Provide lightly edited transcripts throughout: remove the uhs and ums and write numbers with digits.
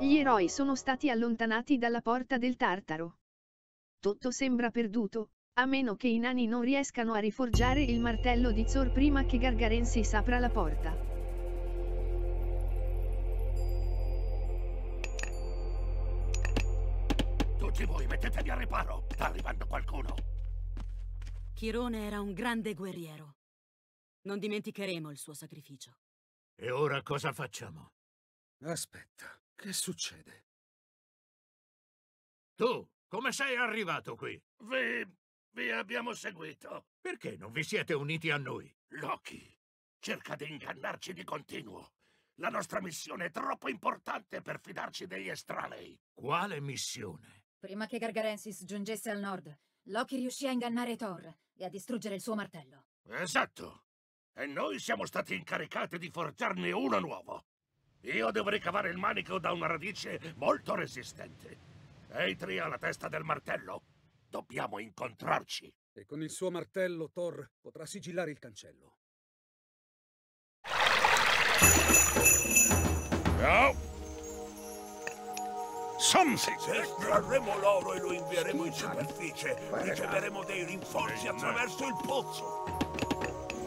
Gli eroi sono stati allontanati dalla porta del Tartaro. Tutto sembra perduto, a meno che i nani non riescano a riforgiare il martello di Zor prima che Gargarensis apra la porta. Tutti voi mettetevi al riparo, sta arrivando qualcuno. Chirone era un grande guerriero. Non dimenticheremo il suo sacrificio. E ora cosa facciamo? Aspetta, che succede? Tu, come sei arrivato qui? Vi abbiamo seguito. Perché non vi siete uniti a noi? Loki cerca di ingannarci di continuo. La nostra missione è troppo importante per fidarci degli estranei. Quale missione? Prima che Gargarensis giungesse al nord, Loki riuscì a ingannare Thor e a distruggere il suo martello. Esatto. E noi siamo stati incaricati di forgiarne uno nuovo. Io devo ricavare il manico da una radice molto resistente. Eitri ha la testa del martello. Dobbiamo incontrarci. E con il suo martello Thor potrà sigillare il cancello. No! Se estrarremo l'oro e lo invieremo in superficie, riceveremo dei rinforzi attraverso il pozzo.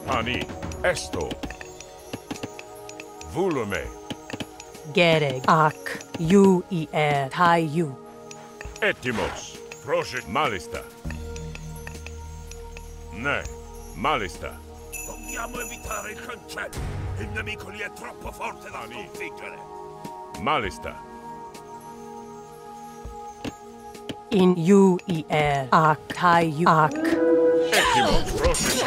Pani, esto. Volume. Gereg, ak, yu, i, tai, yu. Etimos. Prosit malista. Ne, malista. Dobbiamo evitare il cancello. Il nemico lì è troppo forte da sconfiggere. Malista. In yu, i, ak, tai, yu, ak. Etimos. Prosit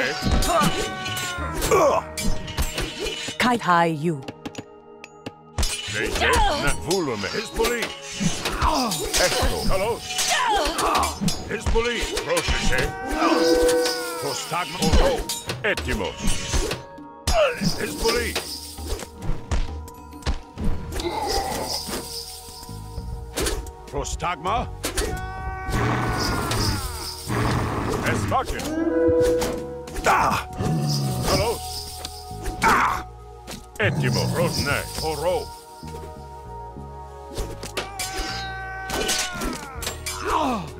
Kai, tai, yu. Leje, ne, volume. Hispoli. Esto. Kalos. Hispoli. Prosit Prostagma. Oro. Etimos. Hispoli. Prostagma. Esvakin. Kalos. Etimo. Rosne. Oro.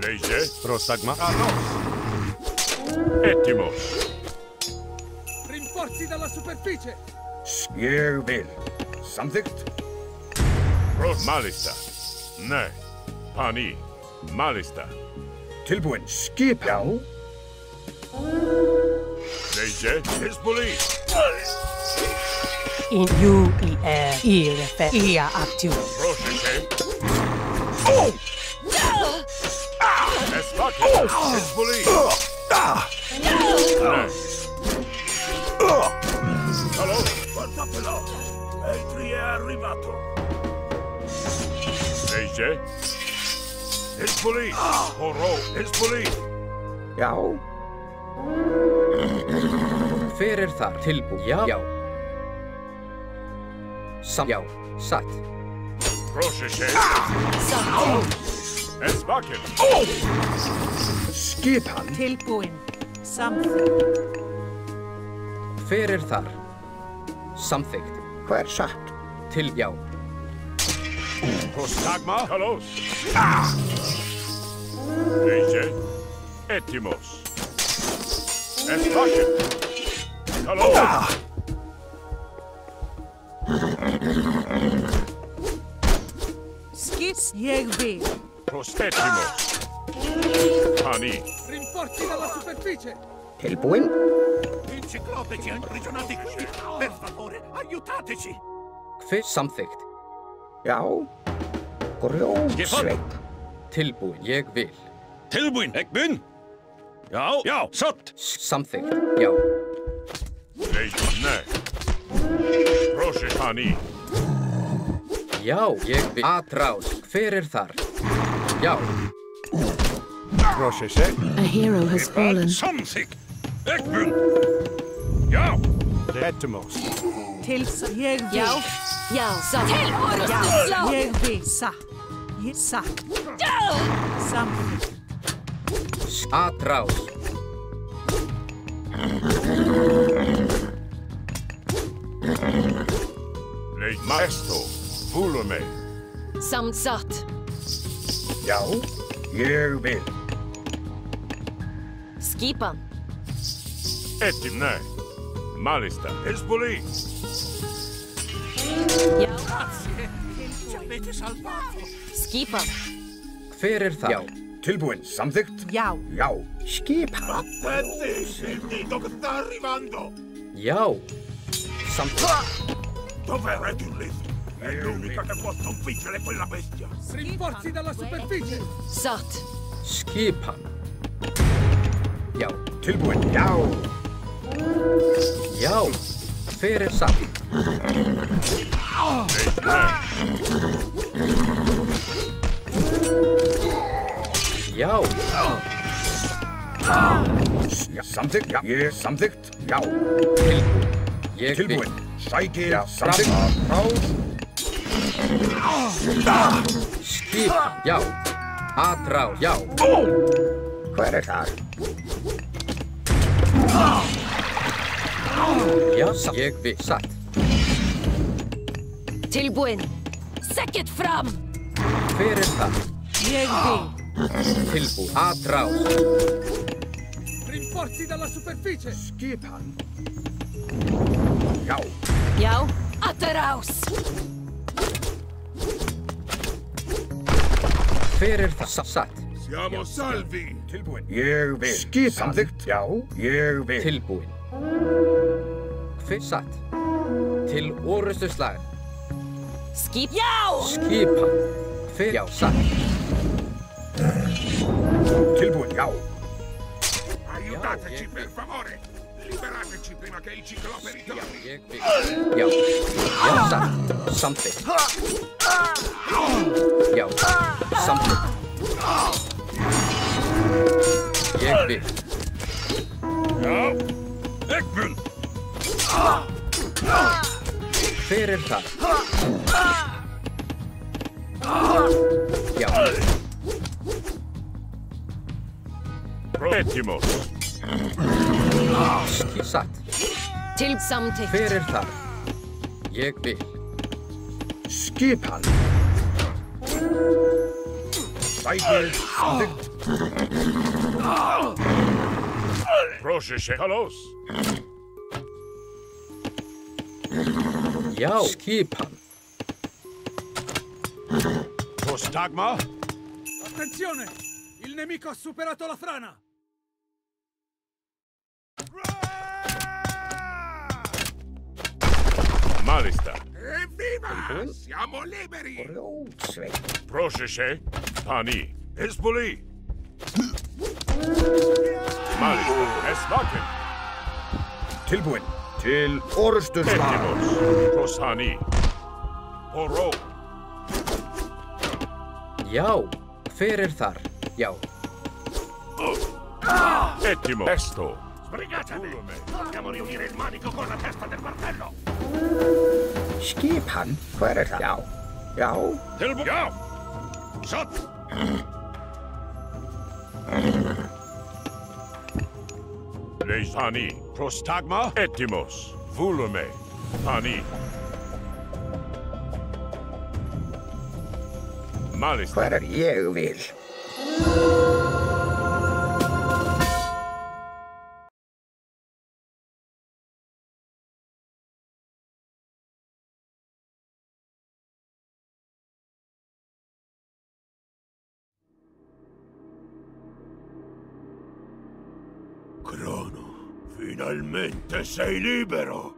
Leje. Prostagma. Etimos. Rinforzi dalla superficie! Skjervill. Samþykkt. Malista. Ne. Pani. Malista. Tilbúin. Skip. Já. Leje. Hispoli. In yu, i, fe, ia, aktu. Prosit Esvakin. Hispoli. Ne. Kalos. Guardatelo. Eitri è arrivato. Leje. Hispoli. Oro. Hispoli. Já. Hver þar tilbúin? Já. Já. Satt. Prosit Esvakin. Skip hann. Tilbúin. Samþykkt. Hver þar? Samþykkt. Hver satt? Til já. Prostagma. Kalos. Leje. Etimos. Esvakin. Kalos. Skis, ég vil. Prostetimos. Pani. Rinforzi dalla superficie! Tilbúin? I ciclopeci imprigionati qui. Per favore, aiutateci. Hver samþykkt? Já. Grjótsveinn. Tilbúin. Ég vil. Tilbúin, Eggvin? Já. Já, satt. Samþykkt. Já. Leje. Ne. Prosit Pani. Já, ég vil. Atrás. Hver þar? Já. Prosit A hero has fallen. Samþykkt. Eggvin? Já. Etimos. Tils, ég vil. Já. Já. Satt. Já, ég vil. Satt. Ég satt. Samþykkt. Atrás. Leje. Maesto. Volume. Samsat. Já, ég vil. Skipan. Ettim, nei. Malista. Hezbollah. Já. Grazie. Ci avete salvato. Skipan. Hver er það? Já. Tilbúin. Samþykkt? Já. Já. Skipan. Attenti, il nido che sta arrivando. Já. Samþykkt. Dov'è Redulith? È l'unica che può sconfiggere quella bestia. Rinforzi dalla superficie! Sat. Skipan. Já. Tilbúin. Já. Já. Hver er satt? Já. Samþykkt? Já. Ég samþykkt? Já. Tilbúin. Ég vil. Tilbúin. Sækir. Samþykkt. Skipan. Já. Atrás. Já. Hver er það? Já. Ég vil. Satt. Tilbúin. Säkert fram. Hver er það? Ég vil. Tilbúin. Atrás. Rinforzi dalla superficie! Skipan. Já. Já. Ateraus. Hver er það? Satt. Siamo salvi. Tilbúin. Ég vil. Skipan. Samþykkt? Já. Ég vil. Tilbúin. Hver satt? Til orustu slag. Skip. Já. Skipan. Hver? Já. Satt. Tilbúin. Já. Aiutateci, per favore. Liberateci prima che il cicloperi torni. Ég vil. Já. Já. Satt. Samþykkt. Já. Samþykkt. Ég vil. Já. Ekmun. Hver er það? Já. Ettimos. Satt. Til samtykt. Hver er það? Ég vil. Skipan. Sækir. Samþykkt. Proszę Kalos. Já. Skipan. Prostagma. Attenzione! Il nemico ha superato la frana! Malista. Evviva! Siamo liberi! Proszę Pani. Hezbollah. Malista. Esvaken. Tilbúin. Til orustu slag. Ettimos. Prosani. Oro. Já. Hver er þar? Já. Ettimos. Esto. Sbrigatevi! Dobbiamo riunire il manico con la testa del martello! Skipan. Hver er það? Já. Já. Tilbúin! Já! Satt! Leisani. Prostagma. Ettimos. Volume. Pani. Malista. Hver er ég vil? Crono, finalmente sei libero!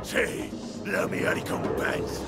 Sì, la mia ricompensa!